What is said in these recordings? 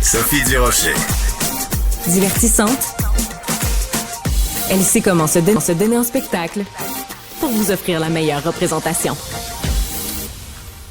Sophie Durocher. Divertissante. Elle sait comment se donner en spectacle pour vous offrir la meilleure représentation.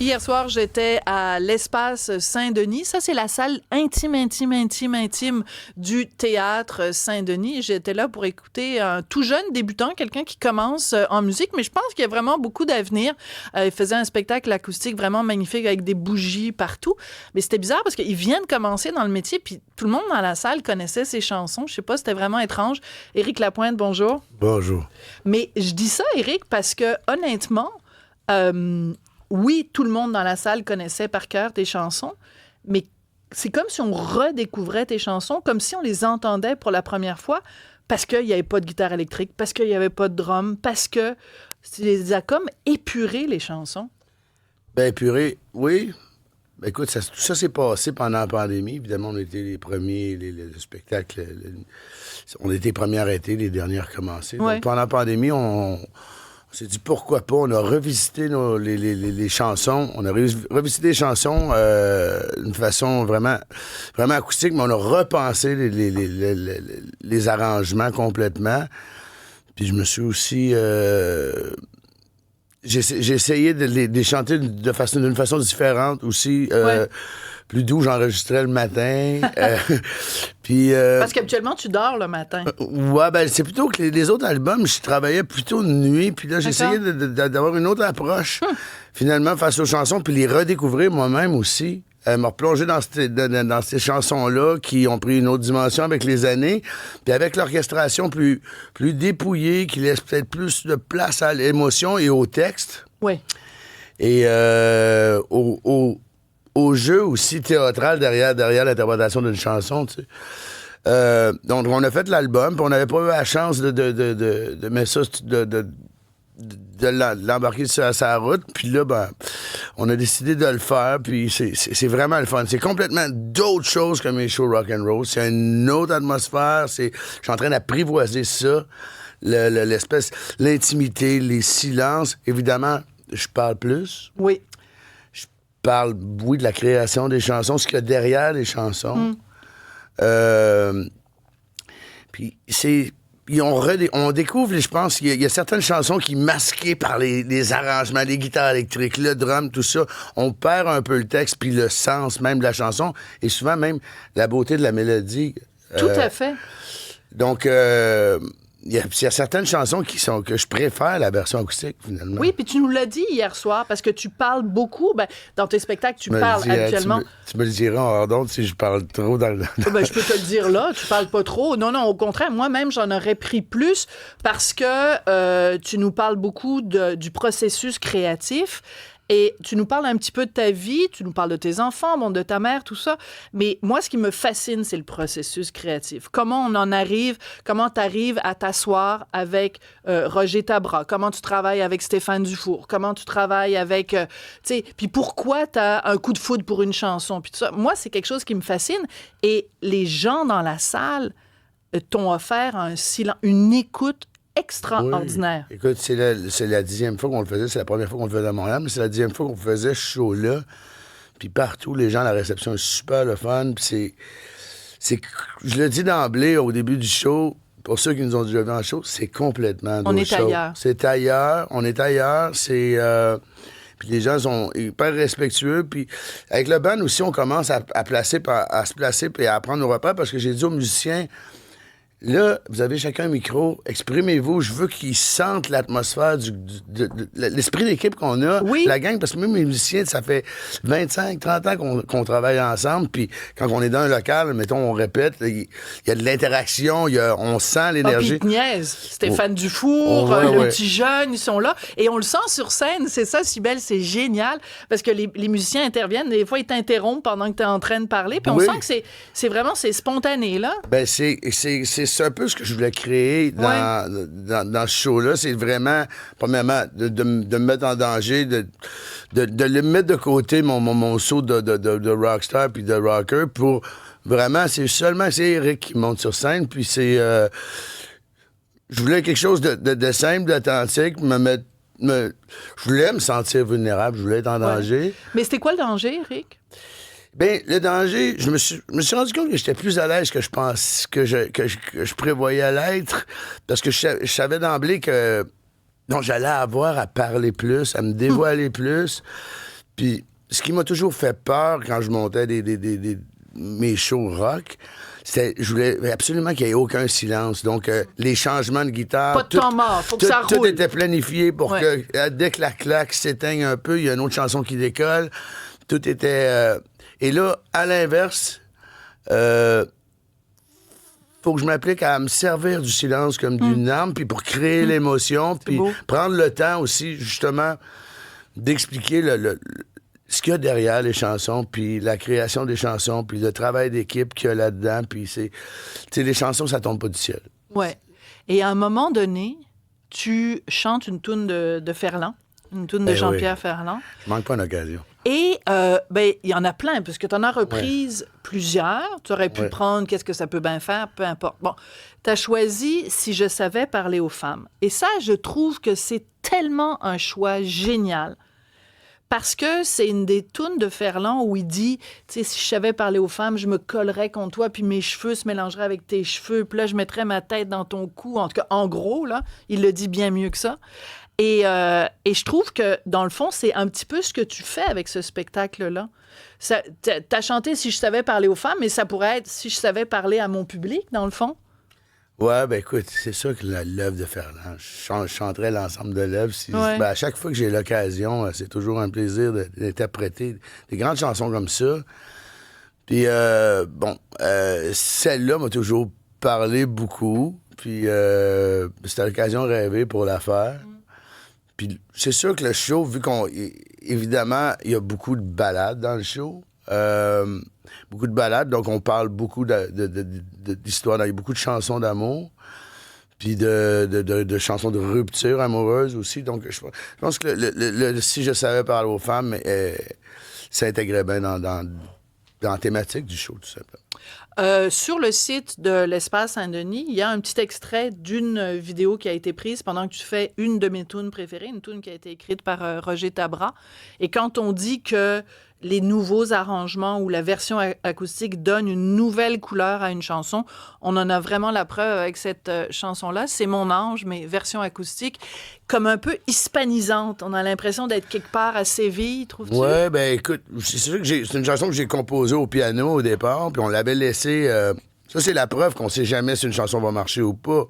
Hier soir, j'étais à l'Espace Saint-Denis. Ça, c'est la salle intime du Théâtre Saint-Denis. J'étais là pour écouter un tout jeune débutant, quelqu'un qui commence en musique, mais je pense qu'il y a vraiment beaucoup d'avenir. Il faisait un spectacle acoustique vraiment magnifique avec des bougies partout. Mais c'était bizarre parce qu'il vient de commencer dans le métier, puis tout le monde dans la salle connaissait ses chansons. Je sais pas, c'était vraiment étrange. Éric Lapointe, bonjour. Bonjour. Mais je dis ça, Éric, parce que honnêtement... oui, tout le monde dans la salle connaissait par cœur tes chansons, mais c'est comme si on redécouvrait tes chansons, comme si on les entendait pour la première fois, parce qu'il n'y avait pas de guitare électrique, parce qu'il n'y avait pas de drum, parce que tu les as comme épuré, les chansons. Bien, épuré, oui. Ben, écoute, tout ça s'est passé pendant la pandémie. Évidemment, on était les premiers, le spectacle, on était les premiers arrêtés, les derniers à recommencer. Ouais. Donc, pendant la pandémie, on s'est dit pourquoi pas. On a revisité les chansons. On a revisité les chansons d'une façon vraiment, vraiment acoustique, mais on a repensé les arrangements complètement. Puis je me suis aussi... j'ai essayé de les chanter d'une façon différente aussi. Ouais. Plus doux, j'enregistrais le matin. Puis, Parce qu'habituellement, tu dors le matin. ouais, ben c'est plutôt que les autres albums, je travaillais plutôt de nuit. Puis là, j'essayais d'avoir une autre approche, finalement, face aux chansons, puis les redécouvrir moi-même aussi. Me replonger dans ces chansons-là qui ont pris une autre dimension avec les années, puis avec l'orchestration plus dépouillée, qui laisse peut-être plus de place à l'émotion et au texte. Oui. Et au jeu aussi théâtral derrière l'interprétation d'une chanson, tu sais. Donc, on a fait l'album, puis on n'avait pas eu la chance de mettre ça, de l'embarquer sur sa route. Puis là, ben, on a décidé de le faire, puis c'est vraiment le fun. C'est complètement d'autres choses que mes shows rock'n'roll. C'est une autre atmosphère. Je suis en train d'apprivoiser ça, l'espèce, l'intimité, les silences. Évidemment, je parle plus. Oui. Parle, oui, de la création des chansons, ce qu'il y a derrière les chansons. Puis on découvre, je pense, qu'il y a certaines chansons qui, masquées par les arrangements, les guitares électriques, le drum, tout ça, on perd un peu le texte puis le sens même de la chanson et souvent même la beauté de la mélodie. Tout à fait. Donc, il y a certaines chansons que je préfère la version acoustique, finalement. Oui, puis tu nous l'as dit hier soir, parce que tu parles beaucoup. Ben, dans tes spectacles, tu parles habituellement. Tu me le diras en hors d'onde si je parle trop dans le... Ben, je peux te le dire là, tu parles pas trop. Non, au contraire, moi-même, j'en aurais pris plus parce que tu nous parles beaucoup du processus créatif. Et tu nous parles un petit peu de ta vie, tu nous parles de tes enfants, bon, de ta mère, tout ça. Mais moi, ce qui me fascine, c'est le processus créatif. Comment on en arrive, comment tu arrives à t'asseoir avec Roger Tabra, comment tu travailles avec Stéphane Dufour, comment tu travailles avec... tu sais, puis pourquoi tu as un coup de foudre pour une chanson, puis tout ça. Moi, c'est quelque chose qui me fascine. Et les gens dans la salle t'ont offert une écoute extraordinaire. Oui. Écoute, c'est la 10e fois qu'on le faisait. C'est la première fois qu'on le faisait à Montréal, mais c'est la 10e fois qu'on faisait ce show-là. Puis partout, les gens, la réception est super le fun. Puis je le dis d'emblée au début du show, pour ceux qui nous ont déjà vu en show, c'est complètement on est show. ailleurs. C'est ailleurs. On est ailleurs. C'est... Puis les gens sont hyper respectueux. Puis avec le band aussi, on commence à se placer et à prendre nos repères parce que j'ai dit aux musiciens... Là, vous avez chacun un micro, exprimez-vous. Je veux qu'ils sentent l'atmosphère de l'esprit d'équipe qu'on a, oui. La gang, parce que même les musiciens, ça fait 25, 30 ans qu'on travaille ensemble, puis quand on est dans un local, mettons, on répète, il y a de l'interaction, on sent l'énergie. Puis niaise. Stéphane Dufour, le petit jeune, ils sont là, et on le sent sur scène, c'est ça, Cybèle, c'est génial, parce que les musiciens interviennent, des fois, ils t'interrompent pendant que tu es en train de parler, puis on sent que c'est vraiment spontané, là. Ben, c'est un peu ce que je voulais créer dans ce show-là. C'est vraiment, premièrement, de me mettre en danger, de le mettre de côté, mon saut de rockstar puis de rocker pour vraiment, c'est Éric qui monte sur scène, puis c'est... je voulais quelque chose de simple, d'authentique, je voulais me sentir vulnérable, je voulais être en danger. Mais c'était quoi le danger, Éric? Bien, le danger, je me suis rendu compte que j'étais plus à l'aise que je pense, que je prévoyais l'être, parce que je savais d'emblée que j'allais avoir à parler plus, à me dévoiler plus. Puis, ce qui m'a toujours fait peur quand je montais mes shows rock, c'était, je voulais absolument qu'il n'y ait aucun silence. Donc, les changements de guitare... Pas de temps mort, faut que ça roule. Tout était planifié pour que, dès que la claque s'éteigne un peu, il y a une autre chanson qui décolle. Tout était... Et là, à l'inverse, faut que je m'applique à me servir du silence comme d'une arme, puis pour créer l'émotion, puis prendre le temps aussi, justement, d'expliquer ce qu'il y a derrière les chansons, puis la création des chansons, puis le travail d'équipe qu'il y a là-dedans, puis c'est... Tu sais, les chansons, ça tombe pas du ciel. Ouais. Et à un moment donné, tu chantes une toune de Ferland, une toune de Jean-Pierre Ferland. Je manque pas d'occasion. Et, il y en a plein, parce que tu en as reprises plusieurs. Tu aurais pu prendre « Qu'est-ce que ça peut bien faire », peu importe. Bon, tu as choisi « Si je savais parler aux femmes ». Et ça, je trouve que c'est tellement un choix génial. Parce que c'est une des tounes de Ferland où il dit, tu sais, si je savais parler aux femmes, je me collerais contre toi, puis mes cheveux se mélangeraient avec tes cheveux, puis là, je mettrais ma tête dans ton cou. En tout cas, en gros, là, il le dit bien mieux que ça. Et je trouve que, dans le fond, c'est un petit peu ce que tu fais avec ce spectacle-là. T'as chanté « Si je savais parler aux femmes », mais ça pourrait être « Si je savais parler à mon public », dans le fond. Ouais, ben écoute, c'est ça que l'œuvre de Ferland. Je chanterais l'ensemble de l'œuvre. Ben, à chaque fois que j'ai l'occasion, c'est toujours un plaisir d'interpréter des grandes chansons comme ça. Puis, celle-là m'a toujours parlé beaucoup. Puis, c'était l'occasion rêvée pour la faire. Puis, c'est sûr que le show, vu évidemment, il y a beaucoup de ballades dans le show. Beaucoup de ballades, donc on parle beaucoup d'histoires, il y a beaucoup de chansons d'amour, puis de chansons de rupture amoureuse aussi. Donc je pense que si je savais parler aux femmes, ça intégrait bien dans la thématique du show, tout simplement. Sur le site de l'Espace Saint-Denis, il y a un petit extrait d'une vidéo qui a été prise pendant que tu fais une de mes tunes préférées, une tune qui a été écrite par Roger Tabra. Et quand on dit que les nouveaux arrangements ou la version acoustique donne une nouvelle couleur à une chanson, on en a vraiment la preuve avec cette chanson-là. C'est Mon ange, mais version acoustique, comme un peu hispanisante. On a l'impression d'être quelque part à Séville, trouves-tu? Ouais, ben écoute, c'est sûr que c'est une chanson que j'ai composée au piano au départ, puis on l'avait laissée... ça, c'est la preuve qu'on sait jamais si une chanson va marcher ou pas.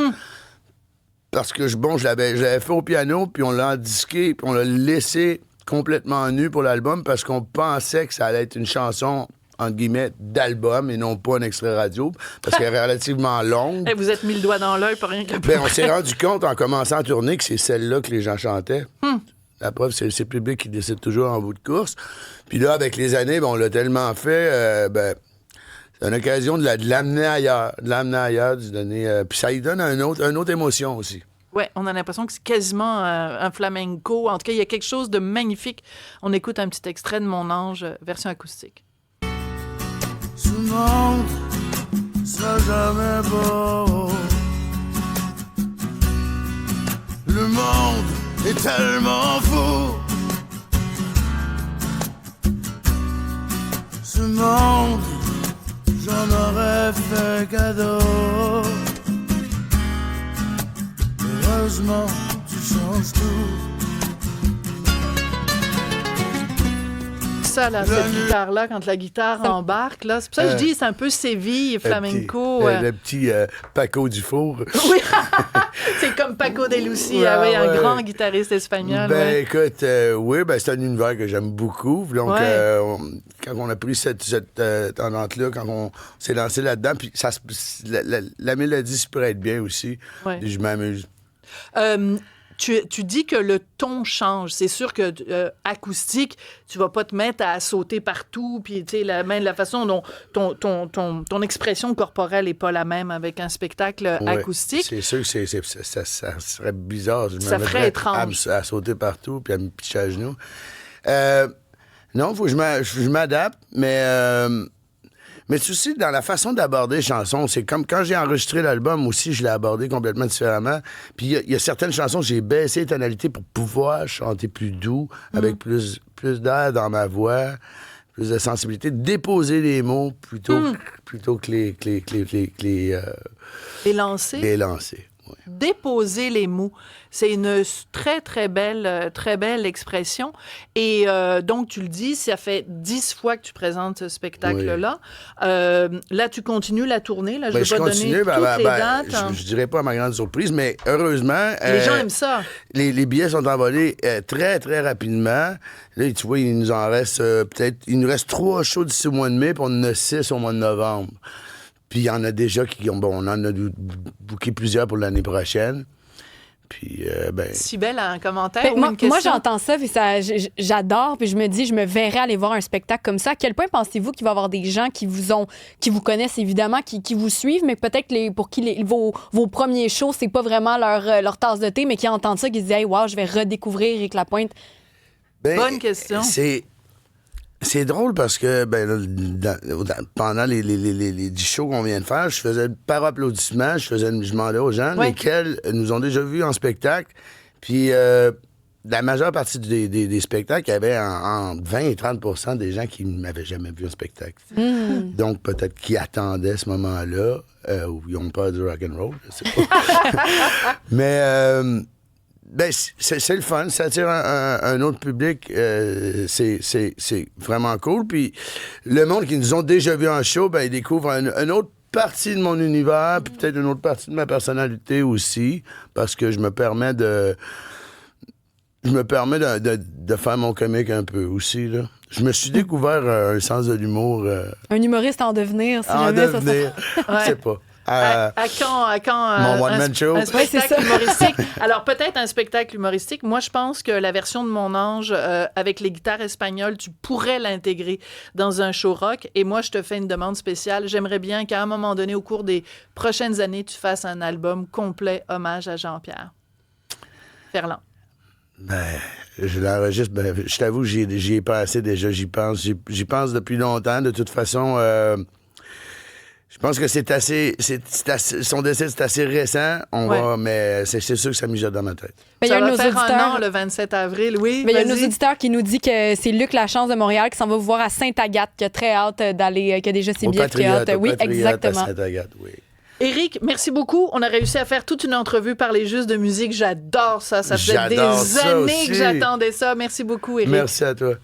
Parce que, je l'avais fait au piano, puis on l'a disqué, puis on l'a laissé complètement nu pour l'album parce qu'on pensait que ça allait être une chanson, entre guillemets, d'album et non pas un extrait radio, parce qu'elle est relativement longue. Hey, vous êtes mis le doigt dans l'œil pour rien que... Ben, on s'est rendu compte en commençant à tourner que c'est celle-là que les gens chantaient. La preuve, c'est le public qui décide toujours en bout de course. Puis là, avec les années, on l'a tellement fait, c'est une occasion de l'amener ailleurs, de donner... puis ça lui donne une autre émotion aussi. Oui, on a l'impression que c'est quasiment un flamenco. En tout cas, il y a quelque chose de magnifique. On écoute un petit extrait de Mon ange, version acoustique. Ce monde sera jamais beau. Le monde est tellement fou. Ce monde, j'en aurais fait cadeau. Heureusement, tu changes tout. Ça, là, cette guitare-là, quand la guitare embarque, là, c'est pour ça que je dis, c'est un peu Séville, flamenco. Le petit Paco Dufour. Oui, c'est comme Paco de Lucia, un grand guitariste espagnol. Écoute, c'est un univers que j'aime beaucoup. Donc, quand on a pris cette tendance-là, quand on s'est lancé là-dedans, puis la mélodie se prête bien aussi. Ouais. Je m'amuse. Tu dis que le ton change. C'est sûr que acoustique, tu vas pas te mettre à sauter partout, puis tu sais, la façon dont ton expression corporelle est pas la même avec un spectacle acoustique. C'est sûr que ça serait bizarre. Ça ferait étrange. À sauter partout, puis à me pitcher à genoux. Non, faut que je m'adapte, mais aussi, dans la façon d'aborder les chansons, c'est comme quand j'ai enregistré l'album aussi, je l'ai abordé complètement différemment. Puis il y a certaines chansons, j'ai baissé les tonalités pour pouvoir chanter plus doux, avec plus d'air dans ma voix. plus de sensibilité, déposer les mots plutôt que Les lancer. les lancer. Ouais. Déposer les mots. C'est une très, très belle expression. Et donc, tu le dis, ça fait 10 fois que tu présentes ce spectacle-là. Là, tu continues la tournée. Là, je ne vais pas donner toutes les dates. Je dirais pas à ma grande surprise, mais heureusement... Les gens aiment ça. Les billets sont envolés très, très rapidement. Là, tu vois, il nous en reste il nous reste 3 shows d'ici au mois de mai, puis on en a 6 au mois de novembre. Puis il y en a déjà on en a booké plusieurs pour l'année prochaine. Puis, Cybèle a un commentaire ou moi, une question? moi, j'entends ça, puis j'adore, puis je me dis, je me verrais aller voir un spectacle comme ça. À quel point pensez-vous qu'il va y avoir des gens qui vous connaissent évidemment, qui vous suivent, mais peut-être pour qui vos premiers shows, c'est pas vraiment leur tasse de thé, mais qui entendent ça, qui se disent, hey, wow, je vais redécouvrir Éric Lapointe? Bonne question. C'est drôle parce que pendant les 10 shows qu'on vient de faire, je faisais par applaudissement, je demandais aux gens lesquels nous ont déjà vus en spectacle. Puis la majeure partie des spectacles, il y avait en 20 et 30 des gens qui ne m'avaient jamais vu en spectacle. Donc peut-être qui attendaient ce moment-là, ou ils ont peur du rock'n'roll, je sais pas. Mais... c'est le fun, ça attire un autre public, c'est vraiment cool. Puis le monde qui nous ont déjà vu en show, ils découvrent une autre partie de mon univers, puis peut-être une autre partie de ma personnalité aussi, parce que je me permets de faire mon comique un peu aussi, là. Je me suis découvert un sens de l'humour. Un humoriste en devenir, si en jamais devenir, ça. je sais pas. À quand mon one-man show? Un spectacle humoristique? Alors, peut-être un spectacle humoristique. Moi, je pense que la version de Mon Ange, avec les guitares espagnoles, tu pourrais l'intégrer dans un show rock. Et moi, je te fais une demande spéciale. J'aimerais bien qu'à un moment donné, au cours des prochaines années, tu fasses un album complet hommage à Jean-Pierre Ferland. Je l'enregistre. Je t'avoue, j'y ai pensé déjà. J'y pense depuis longtemps. De toute façon... je pense que c'est assez. Son décès, c'est assez récent. Mais c'est sûr que ça mijote dans ma tête. Mais ça va faire un an, le 27 avril, oui. Mais il y a nos auditeurs qui nous dit que c'est Luc Lachance de Montréal qui s'en va vous voir à Sainte-Agathe, qui a très hâte d'aller, qui a déjà ses billets très hâte. Oui, exactement. À Sainte-Agathe, oui. Éric, merci beaucoup. On a réussi à faire toute une entrevue parler juste de musique. J'adore ça. Ça faisait des années que j'attendais ça. Merci beaucoup, Éric. Merci à toi.